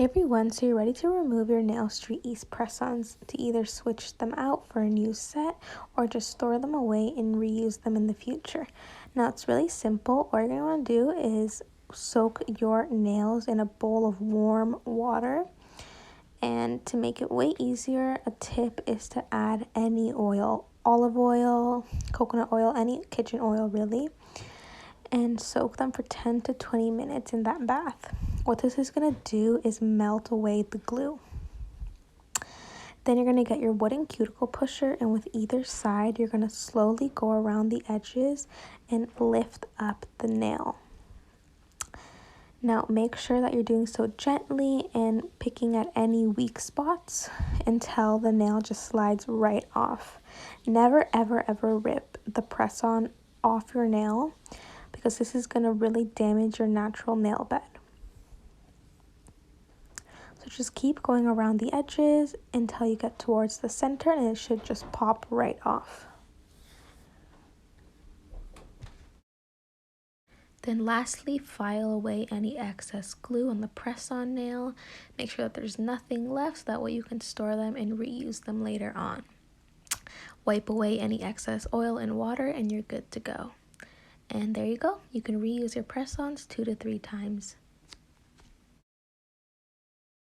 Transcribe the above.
Hey everyone, so you're ready to remove your Nail Street East press-ons to either switch them out for a new set or just store them away and reuse them in the future. Now it's really simple. All you're going to want to do is soak your nails in a bowl of warm water. And to make it way easier, a tip is to add any oil, olive oil, coconut oil, any kitchen oil really, and soak them for 10 to 20 minutes in that bath. What this is going to do is melt away the glue. Then you're going to get your wooden cuticle pusher, and with either side you're going to slowly go around the edges and lift up the nail. Now make sure that you're doing so gently and picking at any weak spots until the nail just slides right off. Never ever ever rip the press-on off your nail, because this is going to really damage your natural nail bed. So just keep going around the edges until you get towards the center, and it should just pop right off. Then lastly, file away any excess glue on the press-on nail. Make sure that there's nothing left so that way you can store them and reuse them later on. Wipe away any excess oil and water and you're good to go. And there you go. You can reuse your press-ons 2 to 3 times.